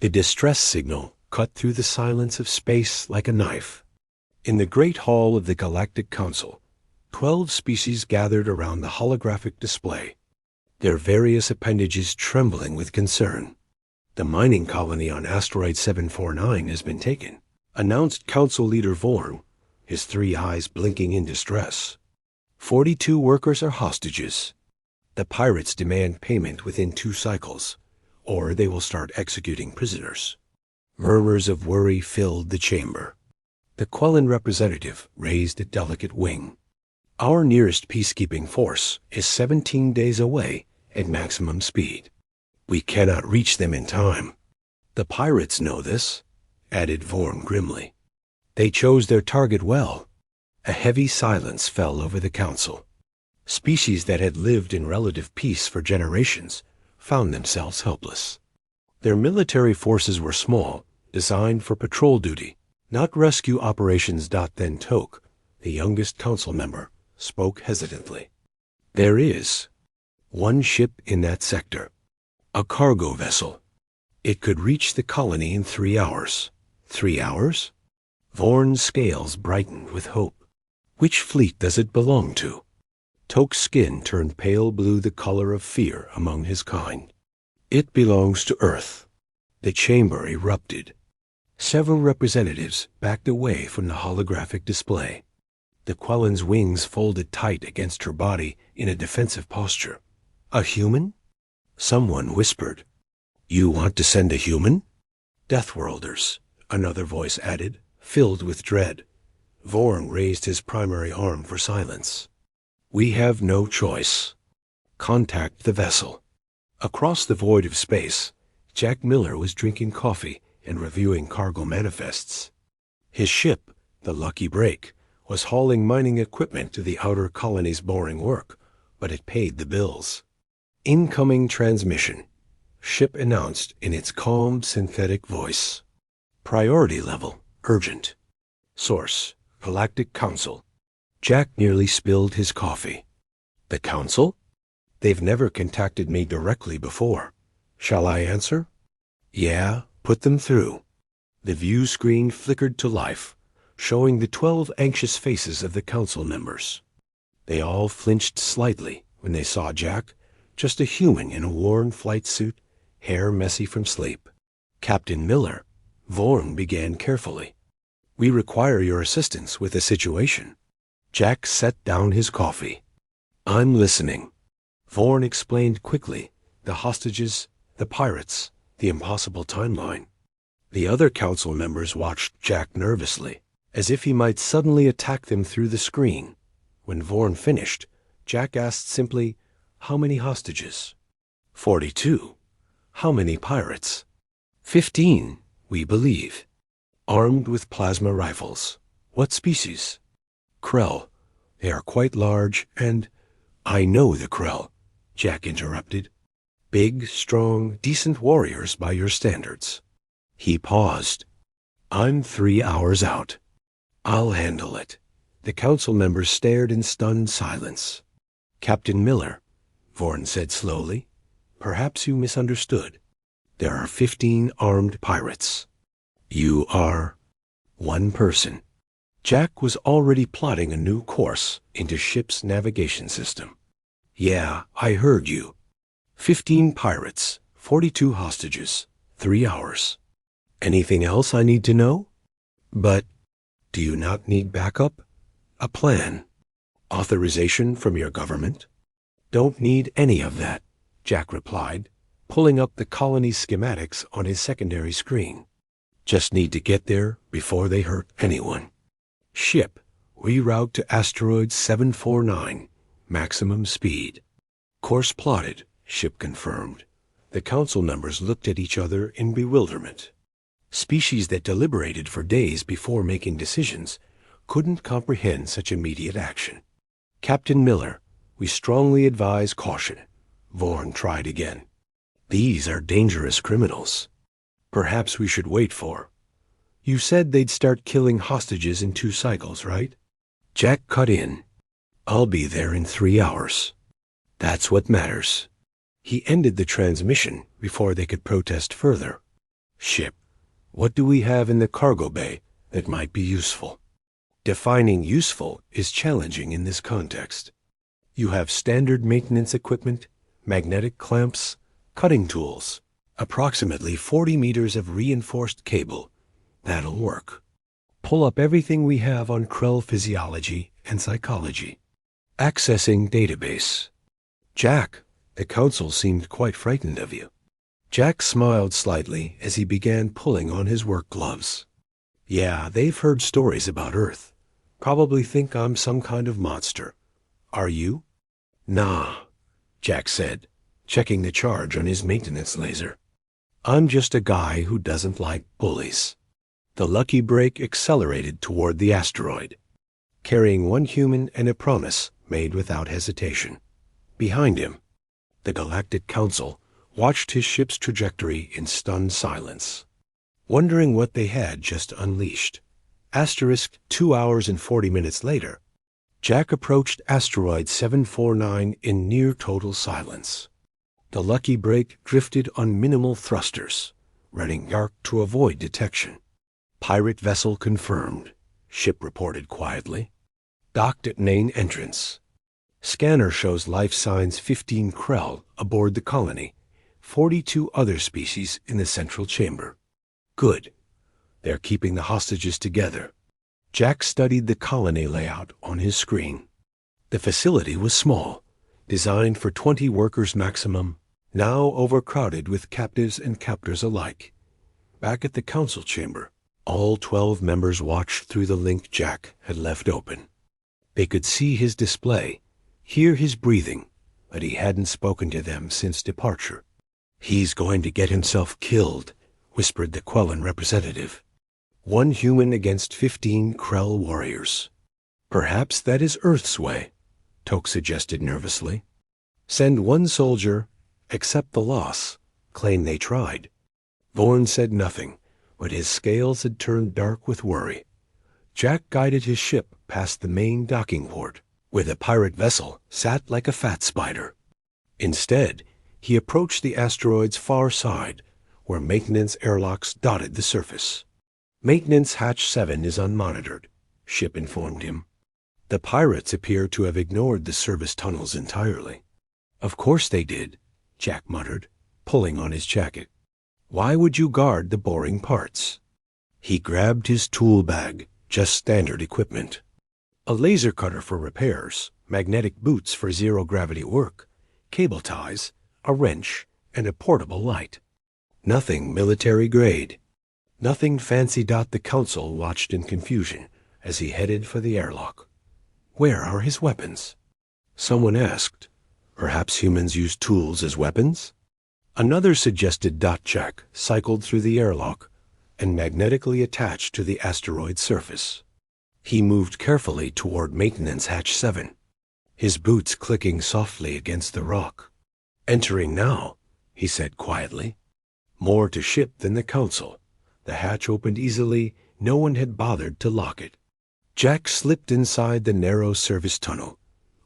The distress signal cut through the silence of space like a knife. In the Great Hall of the Galactic Council, 12 species gathered around the holographic display, their various appendages trembling with concern. "The mining colony on asteroid 749 has been taken," announced Council Leader Vorn, his 3 eyes blinking in distress. 42 workers are hostages. The pirates demand payment within 2 cycles, or they will start executing prisoners. Murmurs of worry filled the chamber. The Quellan representative raised a delicate wing. "Our nearest peacekeeping force is 17 days away at maximum speed. We cannot reach them in time." "The pirates know this," added Vorn grimly. "They chose their target well." A heavy silence fell over the council. Species that had lived in relative peace for generations found themselves helpless. Their military forces were small, designed for patrol duty, not rescue operations. Then Toke, the youngest council member, spoke hesitantly. "There is one ship in that sector, a cargo vessel. It could reach the colony in 3 hours." 3 hours? Vorn's scales brightened with hope. "Which fleet does it belong to?" Toke's skin turned pale blue, the color of fear among his kind. "It belongs to Earth." The chamber erupted. Several representatives backed away from the holographic display. The Quellan's wings folded tight against her body in a defensive posture. "A human?" Someone whispered. "You want to send a human?" "Deathworlders," another voice added, filled with dread. Vorn raised his primary arm for silence. "We have no choice. Contact the vessel." Across the void of space, Jack Miller was drinking coffee and reviewing cargo manifests. His ship, the Lucky Break, was hauling mining equipment to the outer colony's boring work, but it paid the bills. "Incoming transmission," ship announced in its calm, synthetic voice. "Priority level, urgent. Source, Galactic Council." Jack nearly spilled his coffee. "The Council? They've never contacted me directly before. Shall I answer?" "Yeah, put them through." The view screen flickered to life, showing the 12 anxious faces of the council members. They all flinched slightly when they saw Jack, just a human in a worn flight suit, hair messy from sleep. "Captain Miller," Vorn began carefully, "we require your assistance with a situation." Jack set down his coffee. "I'm listening." Vorn explained quickly, the hostages, the pirates, the impossible timeline. The other council members watched Jack nervously, as if he might suddenly attack them through the screen. When Vorn finished, Jack asked simply, "How many hostages?" 42. "How many pirates?" 15, we believe. Armed with plasma rifles. What species? Krell. They are quite large and— "I know the Krell," Jack interrupted. "Big, strong, decent warriors by your standards." He paused. "I'm 3 hours out." "I'll handle it." The council members stared in stunned silence. "Captain Miller," Vorn said slowly, "perhaps you misunderstood. There are 15 armed pirates. You are one person." Jack was already plotting a new course into ship's navigation system. "Yeah, I heard you. 15 pirates, 42 hostages, 3 hours. Anything else I need to know?" "But do you not need backup? A plan? Authorization from your government?" "Don't need any of that," Jack replied, pulling up the colony schematics on his secondary screen. "Just need to get there before they hurt anyone. Ship, reroute to asteroid 749, maximum speed." "Course plotted," ship confirmed. The council members looked at each other in bewilderment. Species that deliberated for days before making decisions couldn't comprehend such immediate action. "Captain Miller, we strongly advise caution." Vorn tried again. "These are dangerous criminals. Perhaps we should wait for— You said they'd start killing hostages in 2 cycles, right?" Jack cut in. "I'll be there in 3 hours. That's what matters." He ended the transmission before they could protest further. Ship, what do we have in the cargo bay that might be useful? Defining useful is challenging in this context. You have standard maintenance equipment, magnetic clamps, cutting tools, approximately 40 meters of reinforced cable. That'll work. Pull up everything we have on Krell physiology and psychology. Accessing database. Jack, the council seemed quite frightened of you. Jack smiled slightly as he began pulling on his work gloves. Yeah, they've heard stories about Earth. Probably think I'm some kind of monster. Are you? Nah, Jack said, checking the charge on his maintenance laser. I'm just a guy who doesn't like bullies. The lucky break accelerated toward the asteroid, carrying one human and a promise made without hesitation. Behind him, the Galactic Council watched his ship's trajectory in stunned silence, wondering what they had just unleashed. 2 hours and 40 minutes later, Jack approached asteroid 749 in near total silence. The lucky break drifted on minimal thrusters, running arc to avoid detection. Pirate vessel confirmed, ship reported quietly. Docked at main entrance. Scanner shows life signs 15 Krell aboard the colony, 42 other species in the central chamber. Good. They're keeping the hostages together. Jack studied the colony layout on his screen. The facility was small, designed for 20 workers maximum, now overcrowded with captives and captors alike. Back at the council chamber, all 12 members watched through the link Jack had left open. They could see his display, hear his breathing, but he hadn't spoken to them since departure. He's going to get himself killed, whispered the Quellan representative. 1 human against 15 Krell warriors. Perhaps that is Earth's way, Toke suggested nervously. Send 1 soldier, accept the loss, claim they tried. Vorn said nothing, but his scales had turned dark with worry. Jack guided his ship past the main docking port, where the pirate vessel sat like a fat spider. Instead, he approached the asteroid's far side, where maintenance airlocks dotted the surface. Maintenance Hatch 7 is unmonitored, Ship informed him. The pirates appear to have ignored the service tunnels entirely. Of course they did, Jack muttered, pulling on his jacket. Why would you guard the boring parts? He grabbed his tool bag, just standard equipment. A laser cutter for repairs, magnetic boots for zero-gravity work, cable ties, a wrench, and a portable light. Nothing military grade. Nothing fancy. The council watched in confusion as he headed for the airlock. Where are his weapons? Someone asked. Perhaps humans use tools as weapons? Another suggested. Jack cycled through the airlock and magnetically attached to the asteroid's surface. He moved carefully toward Maintenance Hatch 7, his boots clicking softly against the rock. Entering now, he said quietly. More to ship than the council. The hatch opened easily. No one had bothered to lock it. Jack slipped inside the narrow service tunnel,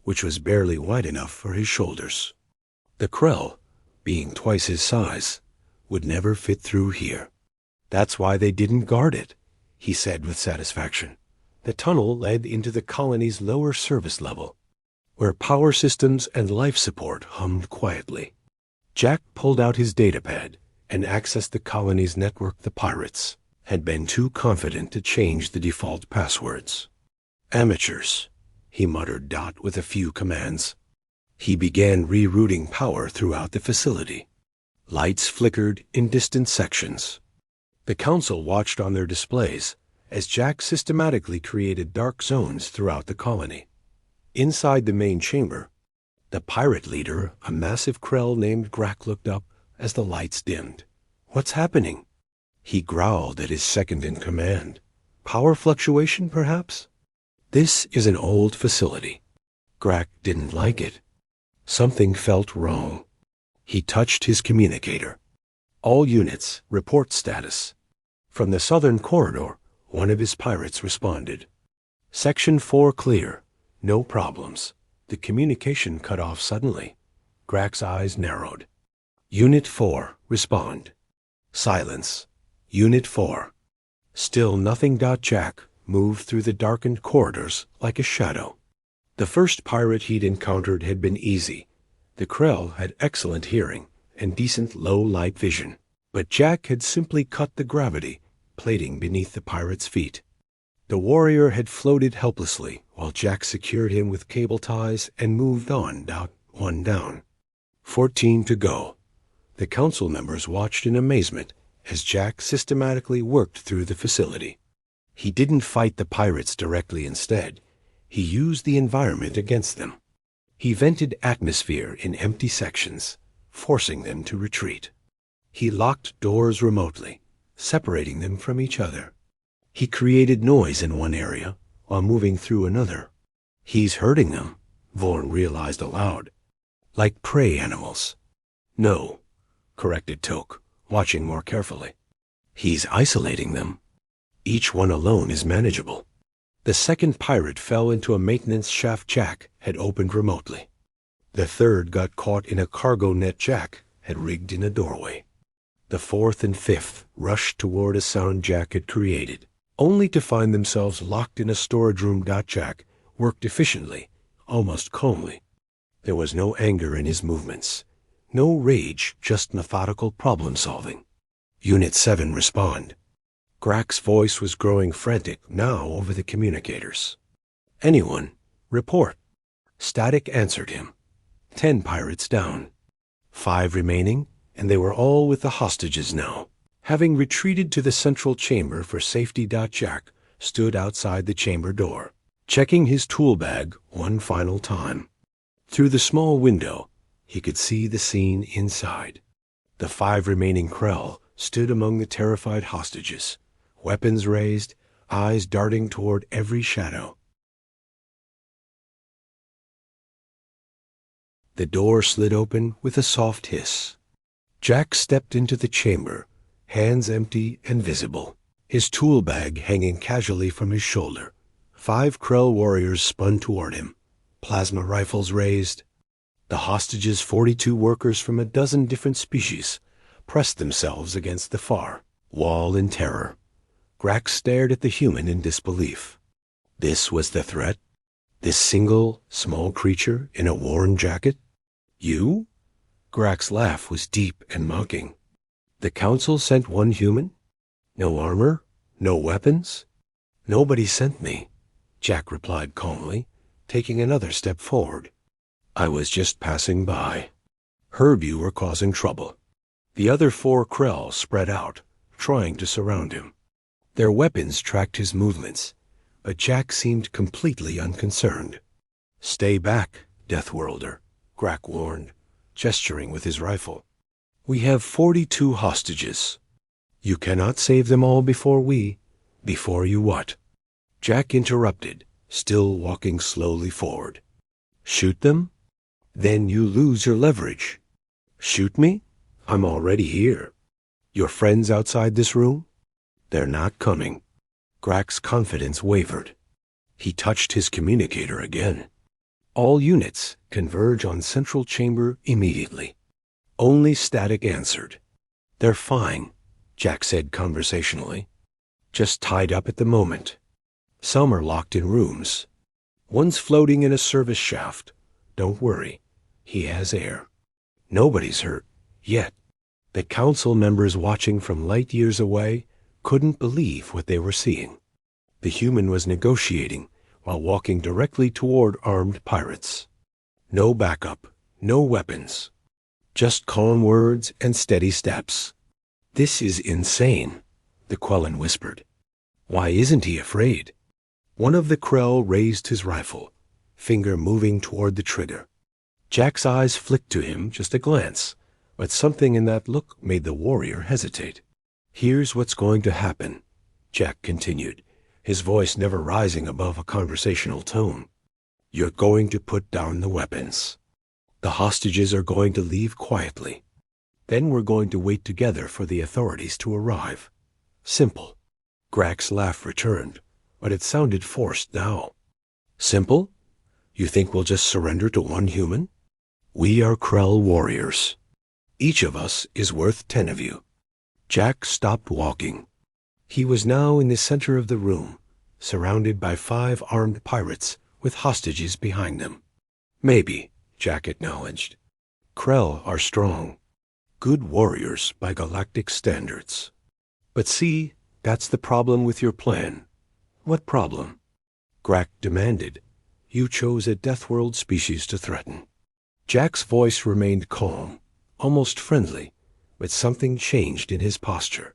which was barely wide enough for his shoulders. The Krell, being twice his size, would never fit through here. That's why they didn't guard it, he said with satisfaction. The tunnel led into the colony's lower service level, where power systems and life support hummed quietly. Jack pulled out his datapad and accessed the colony's network. The pirates had been too confident to change the default passwords. Amateurs, he muttered. With a few commands. He began rerouting power throughout the facility. Lights flickered in distant sections. The council watched on their displays as Jack systematically created dark zones throughout the colony. Inside the main chamber, the pirate leader, a massive Krell named Grak, looked up as the lights dimmed. What's happening? He growled at his second in command. Power fluctuation, perhaps? This is an old facility. Grak didn't like it. Something felt wrong. He touched his communicator. All units, report status. From the southern corridor, one of his pirates responded. Section 4 clear. No problems. The communication cut off suddenly. Grak's eyes narrowed. Unit 4, respond. Silence. Unit 4. Still nothing. Jack moved through the darkened corridors like a shadow. The first pirate he'd encountered had been easy. The Krell had excellent hearing and decent low-light vision. But Jack had simply cut the gravity plating beneath the pirate's feet. The warrior had floated helplessly while Jack secured him with cable ties and moved on, one down. 14 to go. The council members watched in amazement as Jack systematically worked through the facility. He didn't fight the pirates directly. Instead, he used the environment against them. He vented atmosphere in empty sections, forcing them to retreat. He locked doors remotely, separating them from each other. He created noise in one area while moving through another. He's hurting them, Vorn realized aloud. Like prey animals. No, corrected Toke, watching more carefully. He's isolating them. Each one alone is manageable. The second pirate fell into a maintenance shaft Jack had opened remotely. The third got caught in a cargo net Jack had rigged in a doorway. The fourth and fifth rushed toward a sound Jack had created, only to find themselves locked in a storage room. Jack worked efficiently, almost calmly. There was no anger in his movements, no rage, just methodical problem-solving. Unit 7 respond. Grak's voice was growing frantic now over the communicators. Anyone, report. Static answered him. 10 pirates down. 5 remaining, and they were all with the hostages now. Having retreated to the central chamber for safety. Jack stood outside the chamber door, checking his tool bag one final time. Through the small window, he could see the scene inside. The 5 remaining Krell stood among the terrified hostages, weapons raised, eyes darting toward every shadow. The door slid open with a soft hiss. Jack stepped into the chamber, hands empty and visible, his tool bag hanging casually from his shoulder. 5 Krell warriors spun toward him, plasma rifles raised. The hostages, 42 workers from a dozen different species, pressed themselves against the far wall in terror. Grak stared at the human in disbelief. This was the threat? This single, small creature in a worn jacket? You? Grak's laugh was deep and mocking. The council sent one human? No armor? No weapons? Nobody sent me, Jack replied calmly, taking another step forward. I was just passing by. Heard you were causing trouble. The other 4 Krell spread out, trying to surround him. Their weapons tracked his movements, but Jack seemed completely unconcerned. Stay back, Deathworlder, Grak warned, gesturing with his rifle. We have 42 hostages. You cannot save them all before you what? Jack interrupted, still walking slowly forward. Shoot them? Then you lose your leverage. Shoot me? I'm already here. Your friends outside this room? They're not coming. Grak's confidence wavered. He touched his communicator again. All units converge on central chamber immediately. Only Static answered. They're fine, Jack said conversationally. Just tied up at the moment. Some are locked in rooms. One's floating in a service shaft. Don't worry, he has air. Nobody's hurt, yet. The council members watching from light years away couldn't believe what they were seeing. The human was negotiating while walking directly toward armed pirates. No backup, no weapons. Just calm words and steady steps. This is insane, the Quellan whispered. Why isn't he afraid? One of the Krell raised his rifle, finger moving toward the trigger. Jack's eyes flicked to him, just a glance, but something in that look made the warrior hesitate. Here's what's going to happen, Jack continued, his voice never rising above a conversational tone. You're going to put down the weapons. The hostages are going to leave quietly. Then we're going to wait together for the authorities to arrive. Simple. Grak's laugh returned, but it sounded forced now. Simple? You think we'll just surrender to one human? We are Krell warriors. Each of us is worth 10 of you. Jack stopped walking. He was now in the center of the room, surrounded by 5 armed pirates with hostages behind them. Maybe, Jack acknowledged. Krell are strong. Good warriors by galactic standards. But see, that's the problem with your plan. What problem? Grak demanded. You chose a Deathworld species to threaten. Jack's voice remained calm, almost friendly, but something changed in his posture.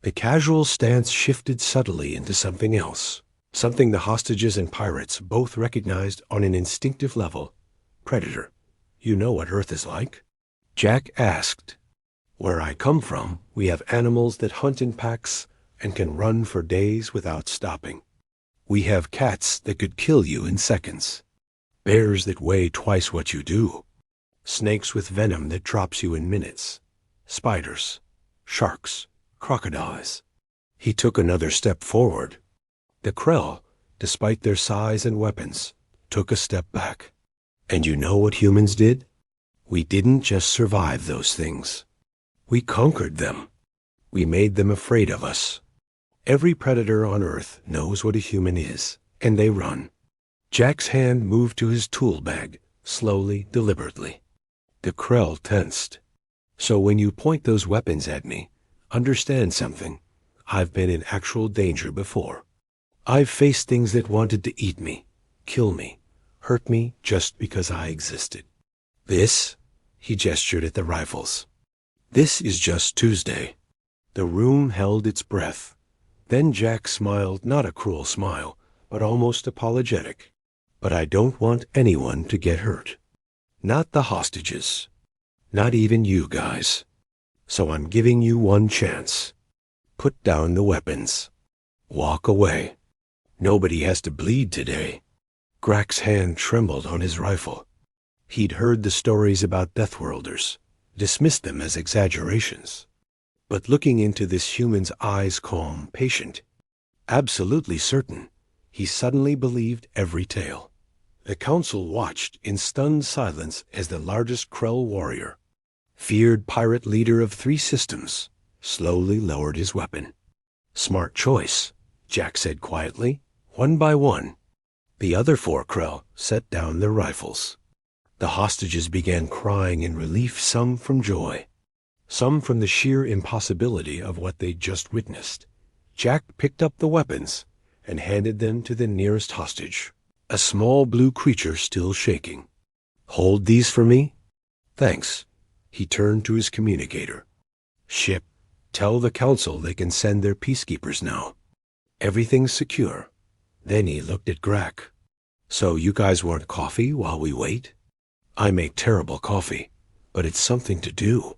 The casual stance shifted subtly into something else, something the hostages and pirates both recognized on an instinctive level. Predator. You know what Earth is like? Jack asked. Where I come from, we have animals that hunt in packs and can run for days without stopping. We have cats that could kill you in seconds. Bears that weigh twice what you do. Snakes with venom that drops you in minutes. Spiders. Sharks. Crocodiles. He took another step forward. The Krell, despite their size and weapons, took a step back. And you know what humans did? We didn't just survive those things. We conquered them. We made them afraid of us. Every predator on Earth knows what a human is, and they run. Jack's hand moved to his tool bag, slowly, deliberately. The Krell tensed. So when you point those weapons at me, understand something. I've been in actual danger before. I've faced things that wanted to eat me, kill me, hurt me just because I existed. This, he gestured at the rifles. This is just Tuesday. The room held its breath. Then Jack smiled, not a cruel smile, but almost apologetic. But I don't want anyone to get hurt. Not the hostages. Not even you guys. So I'm giving you one chance. Put down the weapons. Walk away. Nobody has to bleed today. Grak's hand trembled on his rifle. He'd heard the stories about Deathworlders, dismissed them as exaggerations. But looking into this human's eyes, calm, patient, absolutely certain, he suddenly believed every tale. The council watched in stunned silence as the largest Krell warrior, feared pirate leader of 3 systems, slowly lowered his weapon. Smart choice, Jack said quietly. One by one, the other 4 Krell set down their rifles. The hostages began crying in relief, some from joy, some from the sheer impossibility of what they'd just witnessed. Jack picked up the weapons and handed them to the nearest hostage, a small blue creature still shaking. Hold these for me? Thanks. He turned to his communicator. Ship, tell the council they can send their peacekeepers now. Everything's secure. Then he looked at Grak. So you guys want coffee while we wait? I make terrible coffee, but it's something to do.